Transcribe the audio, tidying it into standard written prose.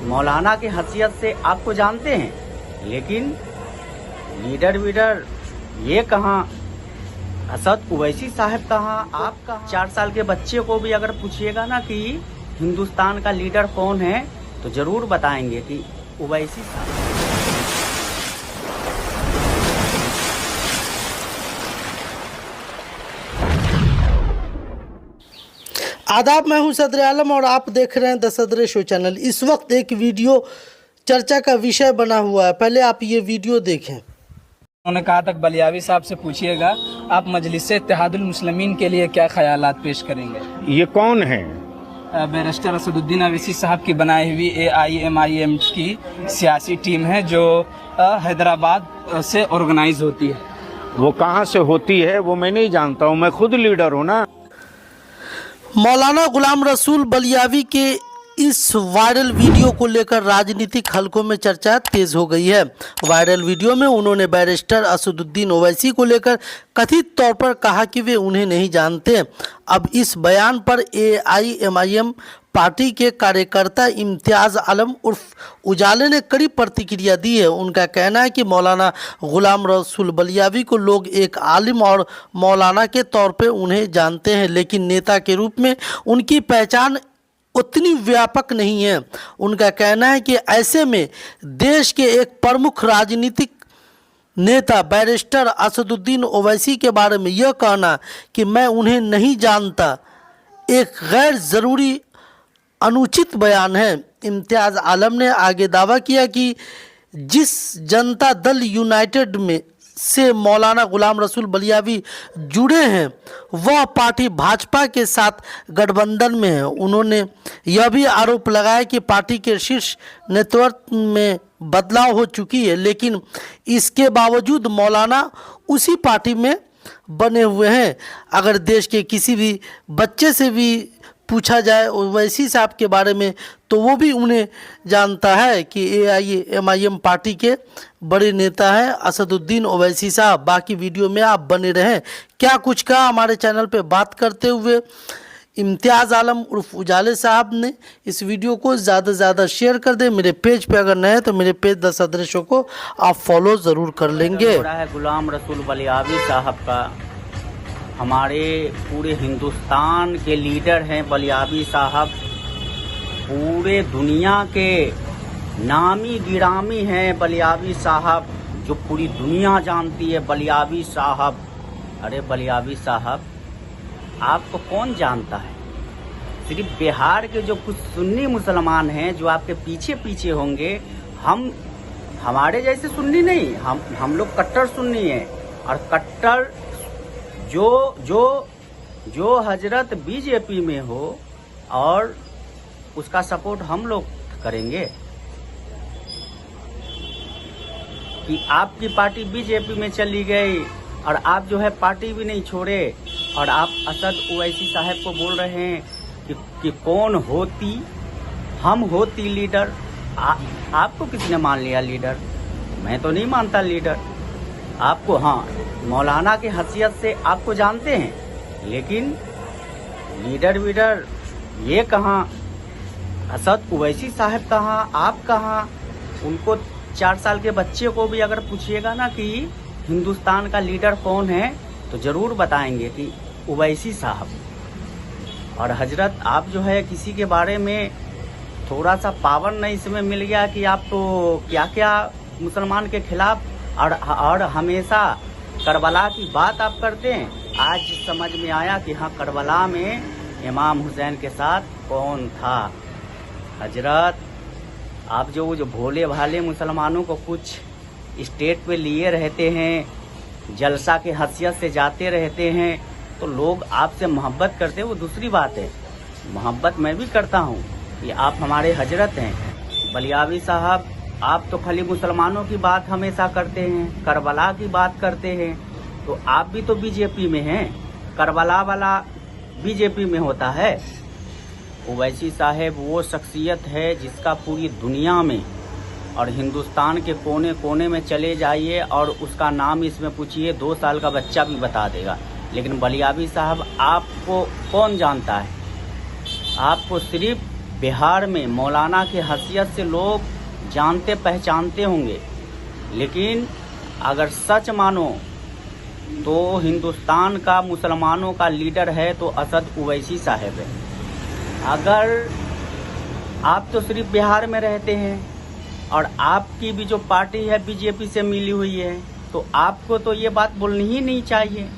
मौलाना की हैसियत से आपको जानते हैं, लेकिन लीडर वीडर ये कहाँ, असद ओवैसी साहब कहाँ, आप कहाँ। 4 साल के बच्चे को भी अगर पूछिएगा ना कि हिंदुस्तान का लीडर कौन है तो जरूर बताएंगे कि ओवैसी साहब। आदाब, मैं हूं सदर आलम और आप देख रहे हैं द सदर शो चैनल। इस वक्त एक वीडियो चर्चा का विषय बना हुआ है, पहले आप ये वीडियो देखें। उन्होंने कहा तक बलियावी साहब से पूछिएगा आप मजलिस इत्तेहादुल मुस्लिमीन के लिए क्या ख्यालात पेश करेंगे। ये कौन है? बैरिस्टर असदुद्दीन ओवैसी साहब की बनाई हुई AIMIM की सियासी टीम है जो हैदराबाद से ऑर्गेनाइज होती है। वो कहाँ से होती है वो मैं नहीं जानता हूँ, मैं खुद लीडर हूँ ना। मौलाना गुलाम रसूल बलियावी के इस वायरल वीडियो को लेकर राजनीतिक हलकों में चर्चा तेज हो गई है। वायरल वीडियो में उन्होंने बैरिस्टर असदुद्दीन ओवैसी को लेकर कथित तौर पर कहा कि वे उन्हें नहीं जानते। अब इस बयान पर AIMIM पार्टी के कार्यकर्ता इम्तियाज़ आलम उर्फ उजाले ने कड़ी प्रतिक्रिया दी है। उनका कहना है कि मौलाना गुलाम रसूल बलियावी को लोग एक आलिम और मौलाना के तौर पे उन्हें जानते हैं, लेकिन नेता के रूप में उनकी पहचान उतनी व्यापक नहीं है। उनका कहना है कि ऐसे में देश के एक प्रमुख राजनीतिक नेता बैरिस्टर असदुद्दीन ओवैसी के बारे में यह कहना कि मैं उन्हें नहीं जानता एक गैर ज़रूरी अनुचित बयान है। इम्तियाज़ आलम ने आगे दावा किया कि जिस जनता दल यूनाइटेड में से मौलाना गुलाम रसूल बलियावी जुड़े हैं वह पार्टी भाजपा के साथ गठबंधन में है। उन्होंने यह भी आरोप लगाया कि पार्टी के शीर्ष नेतृत्व में बदलाव हो चुकी है, लेकिन इसके बावजूद मौलाना उसी पार्टी में बने हुए हैं। अगर देश के किसी भी बच्चे से भी पूछा जाए ओवैसी साहब के बारे में तो वो भी उन्हें जानता है कि AIMIM पार्टी के बड़े नेता हैं असदुद्दीन ओवैसी साहब। बाकी वीडियो में आप बने रहें। क्या कुछ कहा हमारे चैनल पे बात करते हुए इम्तियाज़ आलम उर्फ उजाले साहब ने। इस वीडियो को ज़्यादा से ज़्यादा शेयर कर दें। मेरे पेज पे अगर नए हैं तो मेरे पेज द सदर शो को आप फॉलो ज़रूर कर लेंगे। गुलाम रसूल बलियावी साहब का हमारे पूरे हिंदुस्तान के लीडर हैं बलियावी साहब, पूरे दुनिया के नामी गिरामी हैं बलियावी साहब, जो पूरी दुनिया जानती है बलियावी साहब। अरे बलियावी साहब आपको कौन जानता है? सिर्फ बिहार के जो कुछ सुन्नी मुसलमान हैं जो आपके पीछे पीछे होंगे, हम हमारे जैसे सुन्नी नहीं, हम लोग कट्टर सुन्नी हैं। और कट्टर जो हजरत बीजेपी में हो और उसका सपोर्ट हम लोग करेंगे कि आपकी पार्टी बीजेपी में चली गई और आप जो है पार्टी भी नहीं छोड़े और आप असद ओवैसी साहब को बोल रहे हैं कि कौन होती, हम होती लीडर। आपको किसने मान लिया लीडर? मैं तो नहीं मानता लीडर आपको। हाँ, मौलाना की हैसियत से आपको जानते हैं, लेकिन लीडर वीडर ये कहाँ, असद ओवैसी साहब कहाँ, आप कहाँ। उनको 4 साल के बच्चे को भी अगर पूछिएगा ना कि हिंदुस्तान का लीडर कौन है तो ज़रूर बताएंगे कि ओवैसी साहब। और हजरत आप जो है किसी के बारे में थोड़ा सा पावर नहीं इसमें मिल गया कि आप तो क्या क्या मुसलमान के खिलाफ और हमेशा करबला की बात आप करते हैं। आज समझ में आया कि हाँ, करबला में इमाम हुसैन के साथ कौन था। हजरत आप जो भोले भाले मुसलमानों को कुछ स्टेट पे लिए रहते हैं, जलसा के हैसियत से जाते रहते हैं, तो लोग आपसे मोहब्बत करते हैं, वो दूसरी बात है। मोहब्बत मैं भी करता हूँ कि आप हमारे हजरत हैं। बलियावी साहब आप तो खाली मुसलमानों की बात हमेशा करते हैं, करबला की बात करते हैं, तो आप भी तो बीजेपी में हैं। करबला वाला बीजेपी में होता है। ओवैसी साहब वो शख्सियत है जिसका पूरी दुनिया में और हिंदुस्तान के कोने कोने में चले जाइए और उसका नाम इसमें पूछिए, 2 साल का बच्चा भी बता देगा। लेकिन बलियावी साहब आपको कौन जानता है? आपको सिर्फ बिहार में मौलाना की हैसियत से लोग जानते पहचानते होंगे, लेकिन अगर सच मानो तो हिंदुस्तान का मुसलमानों का लीडर है तो असद ओवैसी साहब है। अगर आप तो सिर्फ बिहार में रहते हैं और आपकी भी जो पार्टी है बीजेपी से मिली हुई है, तो आपको तो ये बात बोलनी ही नहीं चाहिए।